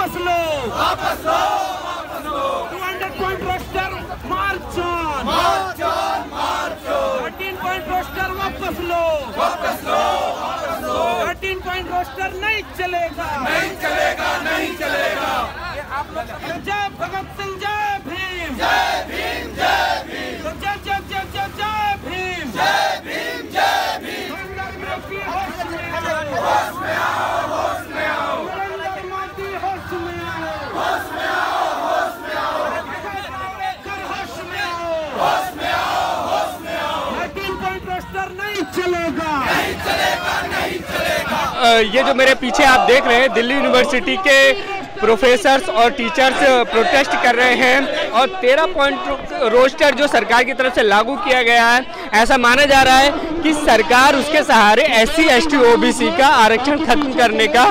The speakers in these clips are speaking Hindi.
वापस लो, वापस लो, वापस लो। 200 point roster march on, march on, march on. 13 point roster वापस लो, वापस लो, वापस लो। 13 पॉइंट रोस्टर नहीं चलेगा, नहीं चलेगा, नहीं चलेगा। आप लोग जय भगत सिंह, जय भीम, जय भीम, जय भीम। तो जय जय जय जय जय भीम, जय भीम, जय भीम। होश में आओ, होश में आओ, होश में आओ। नरेंद्र मोदी होश में आओ, होश में आओ, होश में आओ। होश में आओ, होश में आओ, होश में आओ। 13 पॉइंट रोस्टर नहीं चलेगा, नहीं चलेगा, नहीं चलेगा। ये जो मेरे पीछे आप देख रहे हैं, दिल्ली यूनिवर्सिटी के प्रोफेसर्स और टीचर्स प्रोटेस्ट कर रहे हैं और 13 पॉइंट रोस्टर जो सरकार की तरफ से लागू किया गया है, ऐसा माना जा रहा है कि सरकार उसके सहारे SC ST OBC का आरक्षण खत्म करने का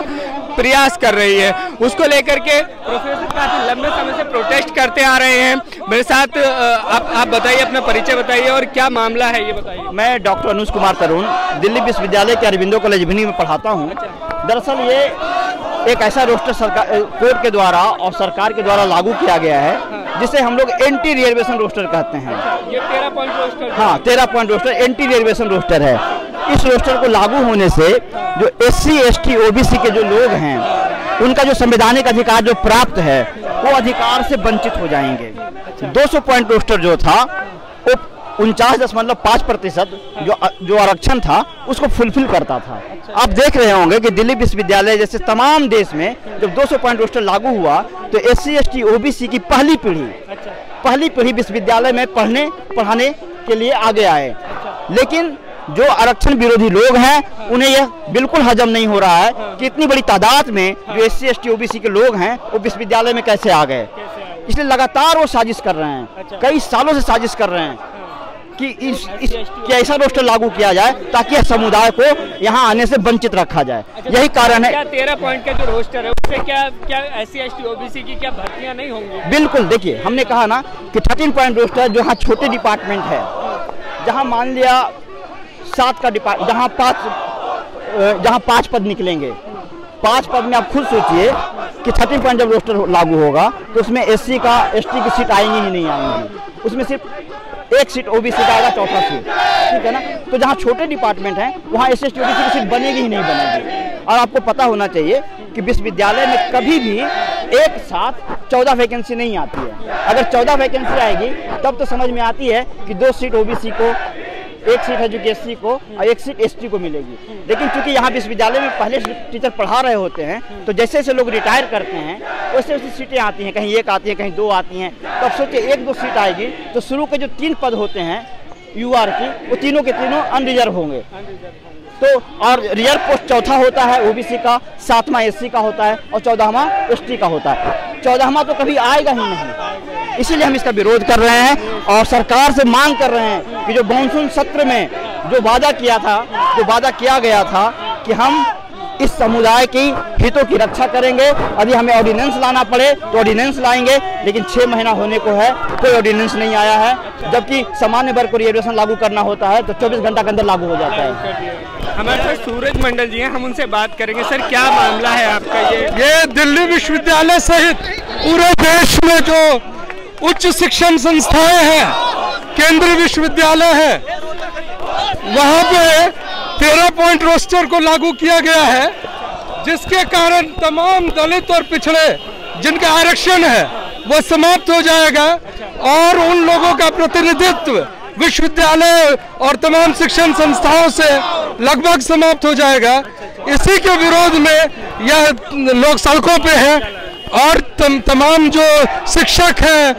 प्रयास कर रही है। उसको लेकर के प्रोफेसर काफी लंबे समय से प्रोटेस्ट करते आ रहे हैं। मेरे साथ आप बताइए, अपना परिचय बताइए और क्या मामला है ये बताइए। मैं डॉक्टर अनुज कुमार तरुण दिल्ली विश्वविद्यालय के अरविंदो कॉलेज भिनी में पढ़ाता हूँ। दरअसल ये एक ऐसा रोस्टर सरकार कोर्ट के द्वारा और सरकार के द्वारा लागू किया गया है जिसे हम लोग एंटी रिजर्वेशन रोस्टर कहते हैं। ये 13 पॉइंट रोस्टर, हाँ 13 point roster anti reservation roster है। इस रोस्टर को लागू होने से जो SC ST OBC के जो लोग हैं उनका जो संवैधानिक अधिकार जो प्राप्त है वो अधिकार से वंचित हो जाएंगे। 200 पॉइंट रोस्टर जो था वो 49.5% जो आरक्षण था उसको फुलफिल करता था। आप देख रहे होंगे कि दिल्ली विश्वविद्यालय जैसे तमाम देश में जब 200 पॉइंट रोस्टर लागू हुआ तो SC ST OBC की पहली पीढ़ी विश्वविद्यालय में पढ़ाने के लिए आगे आए। लेकिन जो आरक्षण विरोधी लोग हैं उन्हें यह बिल्कुल हजम नहीं हो रहा है कि इतनी बड़ी तादाद में जो SC ST OBC के लोग हैं वो विश्वविद्यालय में कैसे आ गए। इसलिए लगातार वो साजिश कर रहे हैं, कई सालों से साजिश कर रहे हैं कि ऐसा रोस्टर लागू किया जाए ताकि समुदाय को यहाँ आने से वंचित रखा जाए। यही कारण है। क्या 13 पॉइंट का जो रोस्टर है उससे क्या SC ST OBC की क्या भर्तियां नहीं होंगी? बिल्कुल, देखिए हमने कहा ना कि 13 पॉइंट रोस्टर जो यहाँ छोटे डिपार्टमेंट है, जहाँ मान लिया 7 का डिपार्टमेंट, जहाँ 5 पद निकलेंगे, 5 पद में आप खुद सोचिए कि 13 पॉइंट जब रोस्टर लागू होगा तो उसमें SC का ST की सीट आएंगी ही नहीं आएंगी, उसमें सिर्फ एक सीट OBC का आएगा, चौथा सीट, ठीक है ना। तो जहाँ छोटे डिपार्टमेंट हैं वहाँ SC ST OBC की सीट बनेगी ही नहीं बनेगी। और आपको पता होना चाहिए कि विश्वविद्यालय में कभी भी एक साथ 14 वैकेंसी नहीं आती है। अगर 14 वैकेंसी आएगी तब तो समझ में आती है कि 2 सीट OBC को, 1 सीट है जो कि SC को और 1 सीट ST को मिलेगी। लेकिन चूंकि यहाँ विश्वविद्यालय में पहले टीचर पढ़ा रहे होते हैं तो जैसे जैसे लोग रिटायर करते हैं वैसे वैसे सीटें आती हैं, कहीं 1 आती है, कहीं 2 आती हैं। तो अब सोचिए 1-2 सीट आएगी तो शुरू के जो 3 पद होते हैं UR की, वो तीनों के तीनों अनरिजर्व होंगे। तो और रिजर्व पोस्ट चौथा होता है OBC का, 7वां SC का होता है और 14वां ST का होता है। 14वां तो कभी आएगा ही नहीं। इसीलिए हम इसका विरोध कर रहे हैं और सरकार से मांग कर रहे हैं कि जो मानसून सत्र में जो वादा किया गया था कि हम इस समुदाय की हितों की रक्षा करेंगे, यदि हमें ऑर्डिनेंस लाना पड़े तो ऑर्डिनेंस लाएंगे। लेकिन 6 महीना होने को है, कोई ऑर्डिनेंस नहीं आया है, जबकि सामान्य वर्ग को रिजर्वेशन लागू करना होता है तो 24 घंटा के अंदर लागू हो जाता है। हमारे साथ सूरज मंडल जी हैं, हम उनसे बात करेंगे। सर, क्या मामला है आपका? ये दिल्ली विश्वविद्यालय सहित पूरे देश में जो उच्च शिक्षण संस्थाएं हैं, केंद्रीय विश्वविद्यालय है, वहाँ पे 13 पॉइंट रोस्टर को लागू किया गया है, जिसके कारण तमाम दलित और पिछड़े जिनका आरक्षण है वो समाप्त हो जाएगा और उन लोगों का प्रतिनिधित्व विश्वविद्यालय और तमाम शिक्षण संस्थाओं से लगभग समाप्त हो जाएगा। इसी के विरोध में यह लोग सड़कों पे हैं और तमाम जो शिक्षक हैं,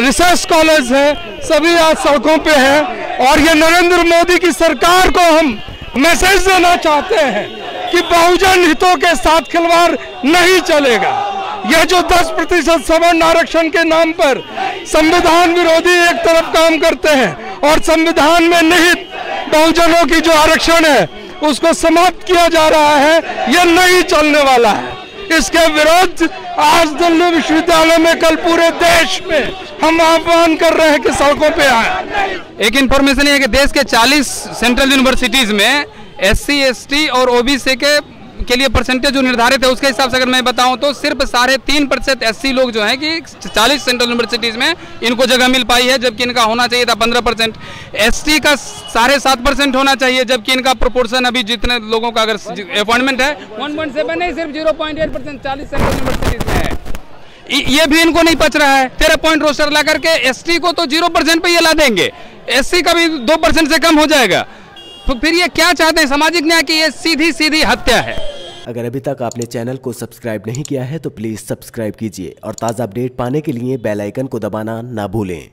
रिसर्च कॉलेज हैं, सभी आज सड़कों पे हैं। और ये नरेंद्र मोदी की सरकार को हम मैसेज देना चाहते हैं कि बहुजन हितों के साथ खिलवाड़ नहीं चलेगा। यह जो 10% सवर्ण आरक्षण के नाम पर संविधान विरोधी एक तरफ काम करते हैं और संविधान में निहित बहुजनों की जो आरक्षण है उसको समाप्त किया जा रहा है, यह नहीं चलने वाला है। इसके विरुद्ध आज दिल्ली विश्वविद्यालय में, कल पूरे देश में हम आह्वान कर रहे हैं कि सड़कों पे आए। एक इन्फॉर्मेशन है कि देश के 40 सेंट्रल यूनिवर्सिटीज में SC ST और OBC के लिए परसेंटेज जो निर्धारित है उसके हिसाब से अगर मैं बताऊं तो सिर्फ 3.5% SC लोग जो हैं कि 40 सेंट्रल यूनिवर्सिटीज में इनको जगह मिल पाई है, जबकि इनका होना चाहिए था 15%। ST का 7.5% होना चाहिए, जबकि इनका प्रोपोर्शन अभी जितने लोगों का अगर अपॉइंटमेंट है 1.7 नहीं, सिर्फ 0.8% 40 सेंट्रल यूनिवर्सिटीज में है। ये भी इनको नहीं पच रहा है। 13 पॉइंट रोस्टर ला करके ST को तो 0% पे ये ला देंगे, SC का भी 2% से कम हो जाएगा। तो फिर ये क्या चाहते हैं सामाजिक न्याय की? ये सीधी सीधी हत्या है। अगर अभी तक आपने चैनल को सब्सक्राइब नहीं किया है तो प्लीज़ सब्सक्राइब कीजिए और ताज़ा अपडेट पाने के लिए बेल आइकन को दबाना ना भूलें।